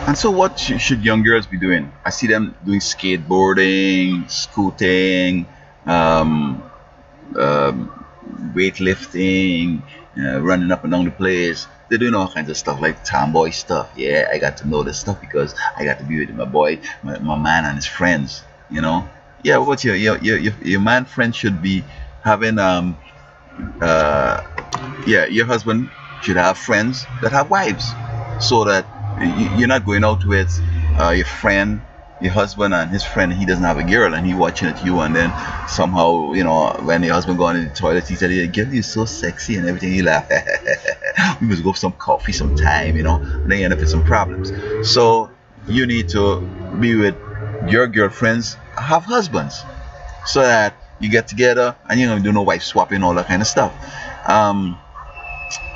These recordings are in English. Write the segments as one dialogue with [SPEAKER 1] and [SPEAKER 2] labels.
[SPEAKER 1] And so, what should young girls be doing? I see them doing skateboarding, scooting, um, um, weightlifting, running up and down the place. They're doing all kinds of stuff like tomboy stuff. Yeah, I got to know this stuff because I got to be with my boy, my man, and his friends. You know. Yeah, what your man friend should be having uh yeah, your husband should have friends that have wives, so that you're not going out with your friend, your husband, and his friend. He doesn't have a girl, and he watching at you, and then somehow, when your husband going in the toilet, he said, "Yeah, girl, you're so sexy," and everything. He laugh. We must go for some coffee, some time, and then you end up with some problems. So you need to be with your girlfriends, have husbands, so that you get together and you're gonna do no wife swapping, all that kind of stuff. Um,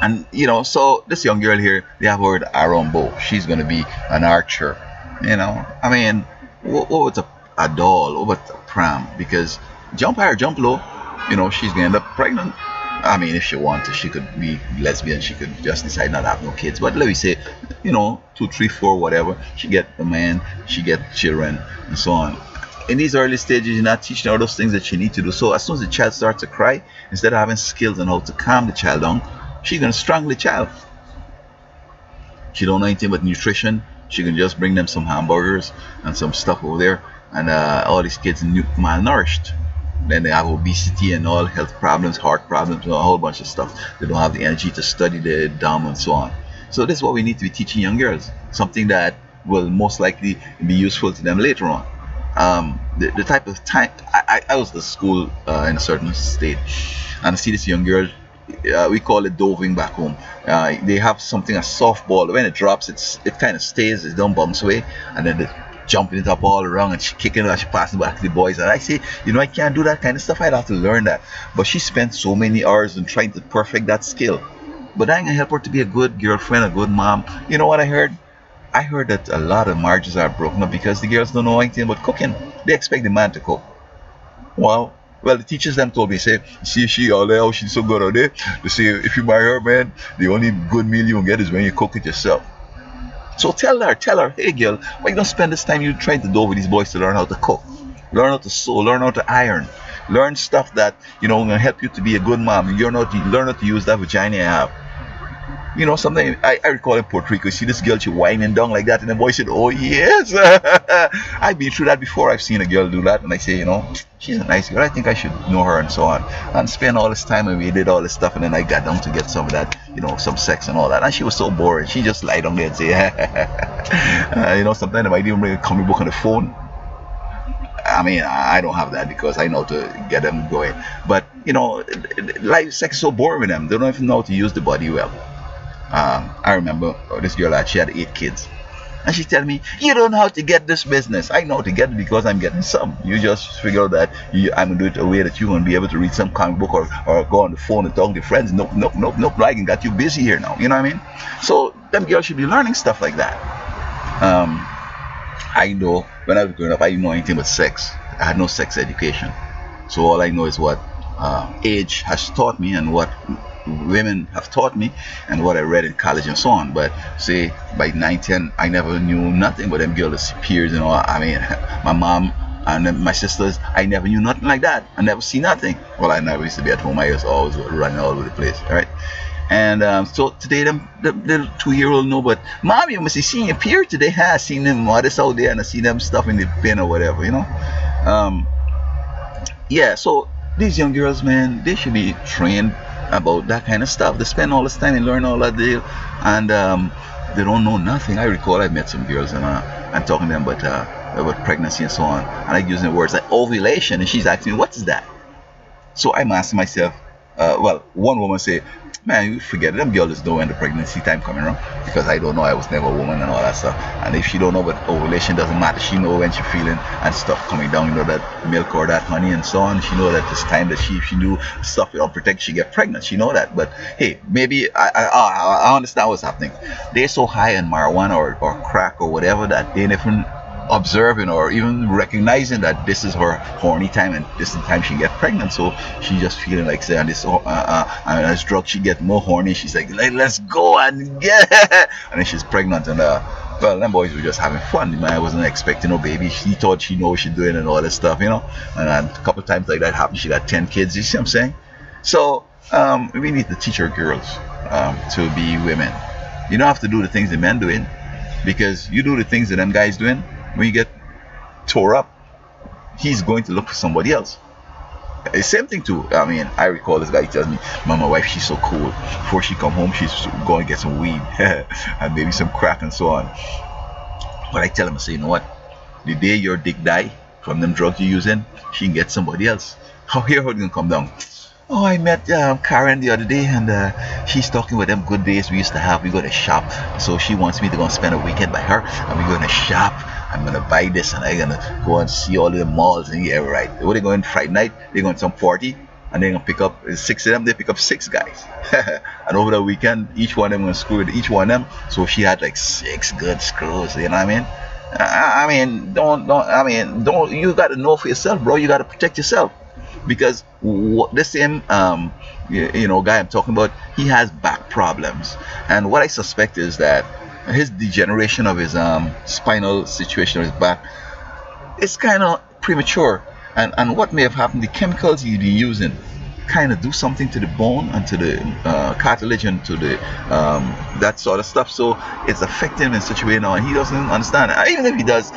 [SPEAKER 1] and so this young girl here, they have her with Aaron Bow. She's gonna be an archer. I mean, what was a doll? What was a pram? Because jump higher, jump low. She's gonna end up pregnant. I mean, if she wanted, she could be lesbian. She could just decide not to have no kids. But let me say, two, three, four, whatever. She get a man, she get children, and so on. In these early stages, you're not teaching her those things that she need to do. So as soon as the child starts to cry, instead of having skills on how to calm the child down, she's gonna strangle the child. She don't know anything about nutrition. She can just bring them some hamburgers and some stuff over there, and all these kids malnourished. Then they have obesity and all health problems, heart problems, and a whole bunch of stuff. They don't have the energy to study the dumb and so on. So this is what we need to be teaching young girls. Something that will most likely be useful to them later on. The type of time I was at school in a certain state, and I see this young girl. We call it doving back home. They have something, a softball. When it drops, it kind of stays. It don't bounce away, and then they jumping it up all around and she kicking it and she passing back to the boys. And I say, I can't do that kind of stuff. I'd have to learn that. But she spent so many hours in trying to perfect that skill. But I ain't gonna help her to be a good girlfriend, a good mom. You know what I heard? I heard that a lot of marriages are broken up because the girls don't know anything about cooking. They expect the man to cook. Well, the teachers them told me, say, see, she all there, she's so good out there. They say, if you marry her, man, the only good meal you can get is when you cook it yourself. So tell her, hey girl, why you don't spend this time you trying to do with these boys to learn how to cook, learn how to sew, learn how to iron, learn stuff that gonna help you to be a good mom. Learn how to use that vagina you have. Something I recall in Puerto Rico, see this girl, she whining down like that, and the boy said, "Oh yes." I've been through that before. I've seen a girl do that, and I say, she's a nice girl. I think I should know her, and so on. And spend all this time, and we did all this stuff, and then I got down to get some of that, some sex and all that. And she was so boring. She just lied on there and say, sometimes I might even bring a comic book on the phone. I mean, I don't have that because I know to get them going. But life, sex is so boring with them. They don't even know how to use the body well. I remember this girl she had 8 kids, and she tell me, "You don't know how to get this business." I know how to get it because I'm getting some. You just figure out that I'm gonna do it a way that you won't be able to read some comic book or go on the phone and talk to friends. Nope. I can got you busy here now. You know what I mean? So them girls should be learning stuff like that. I know when I was growing up, I didn't know anything but sex. I had no sex education, so all I know is what age has taught me and what women have taught me and what I read in college and so on. But say by 9, 10, I never knew nothing but them girls' peers. I mean, my mom and then my sisters, I never knew nothing like that. I never see nothing. Well, I never used to be at home. I was always running all over the place, right? And so today, the little 2-year-old know, but mom, you must have seen your peer today. I seen them modest out there and I see them stuff in the bin or whatever, Yeah, so these young girls, man, they should be trained about that kind of stuff. They spend all this time and learn all that deal, and they don't know nothing. I recall I met some girls and I'm talking to them about pregnancy and so on, and I using words like ovulation, and she's asking me, "What is that?" So I'm asking myself, one woman say, "Man, you forget it. Them girls just know when the pregnancy time coming around because I don't know. I was never a woman and all that stuff. And if she don't know, but ovulation doesn't matter. She know when she feeling and stuff coming down. That milk or that honey and so on. She know that this time that if she do stuff without protect, she get pregnant. She know that. But hey, maybe I understand what's happening. They're so high in marijuana or crack or whatever that they never observing or even recognizing that this is her horny time and this is the time she get pregnant. So she just feeling like say, and this drug she get more horny. She's like, let's go and get, and then she's pregnant, and Well, them boys were just having fun. Man, I wasn't expecting no baby. She thought she know what she doing and all this stuff, you know. And a couple of times like that happened. She got 10 kids. You see what I'm saying? So we need to teach our girls to be women. You don't have to do the things the men doing, because you do the things that them guys doing. When you get tore up, he's going to look for somebody else. Same thing too. I mean, I recall this guy tells me, "My wife, she's so cool. Before she come home, she's going to get some weed and maybe some crack and so on." But I tell him, I say, you know what? The day your dick die from them drugs you're using, she can get somebody else. How you gonna come down? Oh, I met Karen the other day, and she's talking about them good days we used to have. We go to shop, so she wants me to go and spend a weekend by her, and we go to shop. I'm gonna buy this, and I'm gonna go and see all the malls. And yeah, right. What they going Friday night? They going to some party, and they're gonna pick up 6 of them. They pick up 6 guys, and over the weekend, each one of them gonna screw with each one of them. So she had like 6 good screws. You know what I mean? I mean, don't. You gotta know for yourself, bro. You gotta protect yourself. Because the same guy I'm talking about, he has back problems, and what I suspect is that his degeneration of his spinal situation of his back is kind of premature, and what may have happened, the chemicals he'd be using kind of do something to the bone and to the cartilage and to the that sort of stuff, so it's affecting him in such a way now, and he doesn't understand it. Even if he does,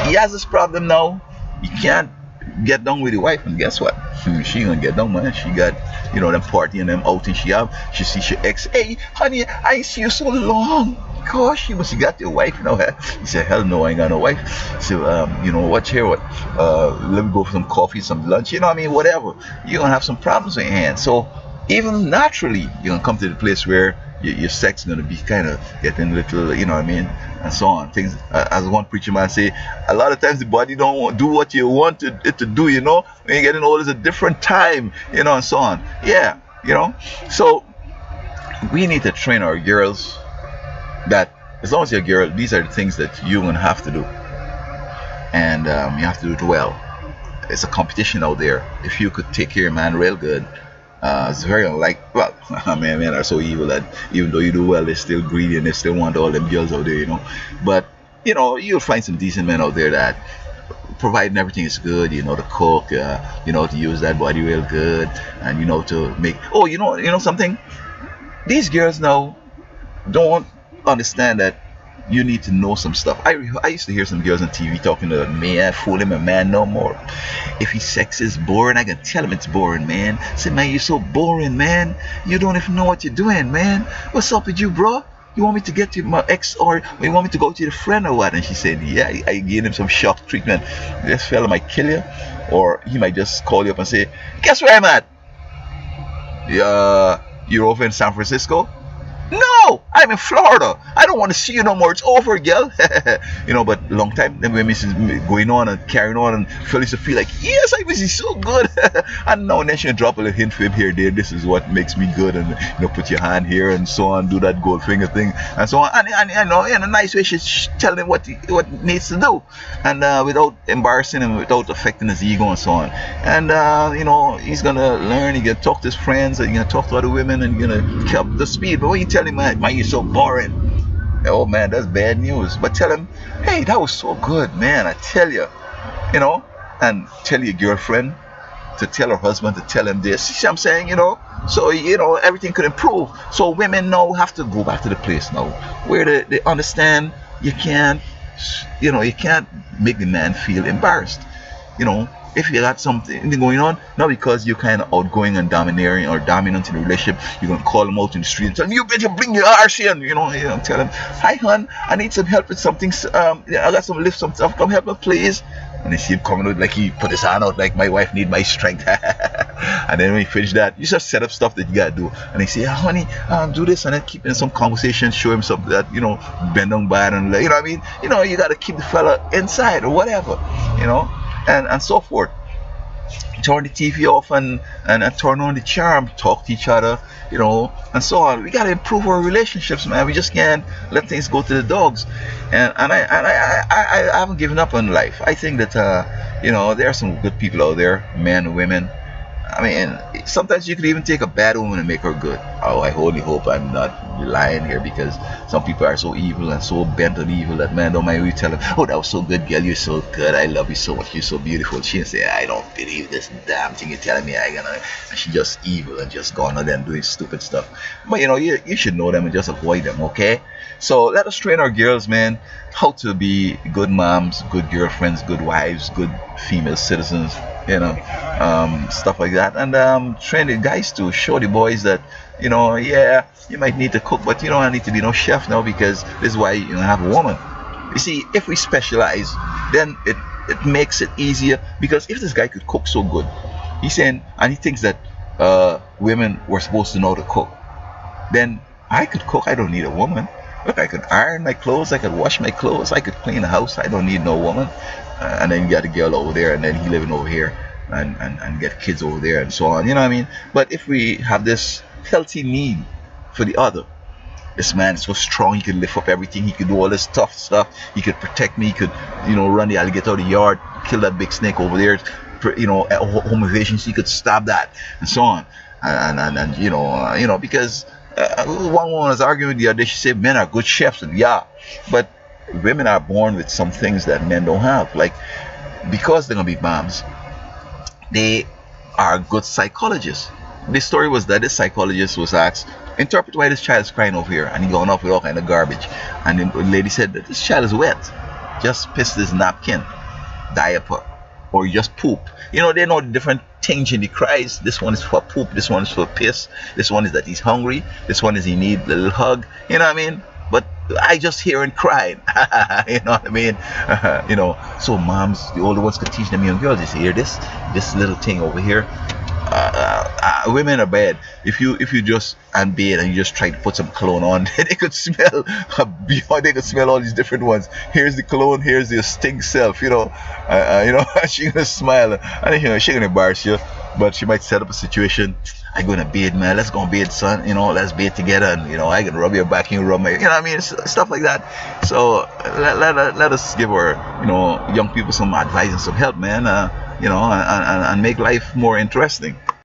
[SPEAKER 1] he has this problem now. He can't get down with the wife, and guess what? She gonna get down, man. She got, them party and them outing she have. She see she ex, "Hey, honey, I see you so long. Gosh, you must have got your wife, He said, "Hell no, I ain't got no wife." So, watch here, what? Let me go for some coffee, some lunch. You know what I mean? Whatever. You're gonna have some problems with your hands. So, even naturally, you're gonna come to the place where your sex is gonna be kind of getting a little, you know what I mean, and so on. Things, as one preacher man say, a lot of times the body don't do what you want it to do. When you're getting old, it's a different time, and so on. Yeah, So we need to train our girls that as long as you're a girl, these are the things that you're gonna have to do, and you have to do it well. It's a competition out there. If you could take care of your man real good. It's very unlike, well, men are so evil that even though you do well, they're still greedy and they still want all them girls out there, But, you'll find some decent men out there that, providing everything is good, to cook, to use that body real good, and, to make, something? These girls now don't understand that you need to know some stuff. I used to hear some girls on TV talking to man, fooling a man no more. If his sex is boring, I can tell him it's boring, man. Say, man, you're so boring, man. You don't even know what you're doing, man. What's up with you, bro? You want me to get to my ex, or you want me to go to the friend or what? And she said, yeah, I gave him some shock treatment. This fella might kill you, or he might just call you up and say, guess where I'm at? You're over in San Francisco? No, I'm in Florida. I don't want to see you no more. It's over, girl. But long time, then women is going on and carrying on, and fellas to feel like, yes, I was so good. And now and then she'll drop a little hint for him here, there. This is what makes me good, and put your hand here and so on, do that gold finger thing and so on. And in a nice way, she's telling him what needs to do, and without embarrassing him, without affecting his ego and so on. And he's gonna learn. He's gonna talk to his friends, and he's gonna talk to other women, and he's gonna keep up the speed. But when you tell him, man, you're so boring. Oh man, that's bad news. But tell him, hey, that was so good, man. I tell you, and tell your girlfriend to tell her husband to tell him this. You see what I'm saying, So, everything could improve. So women now have to go back to the place now where they understand you can't make the man feel embarrassed. If you got something going on, not because you're kind of outgoing and domineering or dominant in the relationship, you're going to call him out in the street and tell him, you better bring your arse in, tell him, hi, hon, I need some help with something, I got some lift, some stuff, come help me, please. And they see him coming out like he put his hand out like, my wife need my strength. And then when you finish that, you just set up stuff that you got to do. And they say, honey, do this, and then keep in some conversation, show him something that, bend down bad, and you know what I mean? You got to keep the fella inside or whatever, and so forth. Turn the TV off and turn on the charm, talk to each other, and so on. We gotta improve our relationships, man. We just can't let things go to the dogs. And I haven't given up on life. I think that there are some good people out there, men and women, I mean, sometimes you could even take a bad woman and make her good. Oh, I only hope I'm not lying here, because some people are so evil and so bent on evil that, man, don't mind we tell them, oh, that was so good, girl, you're so good, I love you so much, you're so beautiful. She'll say, I don't believe this damn thing you're telling me. And she's just evil and just gone on there and doing stupid stuff. But you should know them and just avoid them, okay? So let us train our girls, man, how to be good moms, good girlfriends, good wives, good female citizens, stuff like that. And train the guys to show the boys that, yeah, you might need to cook, but you don't need to be no chef now, because this is why you have a woman. You see, if we specialize, then it makes it easier, because if this guy could cook so good, he's saying, and he thinks that women were supposed to know to cook, then I could cook. I don't need a woman. Look, I could iron my clothes, I could wash my clothes, I could clean the house. I don't need no woman. And then you got a girl over there, and then he living over here, and get kids over there, and so on. You know what I mean? But if we have this healthy need for the other, this man is so strong, he could lift up everything, he could do all this tough stuff, he could protect me, he could, run the alligator out of the yard, kill that big snake over there, home invasion, so he could stop that, and so on. And because one woman was arguing the other day, she said men are good chefs, and yeah, but women are born with some things that men don't have. Like, because they're gonna be moms, they are good psychologists. The story was that this psychologist was asked, interpret why this child is crying over here, and he gone off with all kind of garbage. And the lady said that this child is wet, just piss this napkin, diaper, or just poop. They know the different things in the cries. This one is for poop, this one is for piss, this one is that he's hungry, this one is he need a little hug. You know what I mean? But I just hear him crying. You know what I mean? So moms, the older ones, could teach them young girls. Just hear this little thing over here. Women are bad. If you just unbathe and you just try to put some cologne on, they could smell beyond. They could smell all these different ones. Here's the cologne. Here's the stink self. She gonna smile, and she gonna embarrass you, but she might set up a situation. I gonna bathe, man. Let's go bathe, son. Let's bathe together, and I can rub your back, you rub my. You know what I mean? Stuff like that. So let us give our young people some advice and some help, man. And make life more interesting.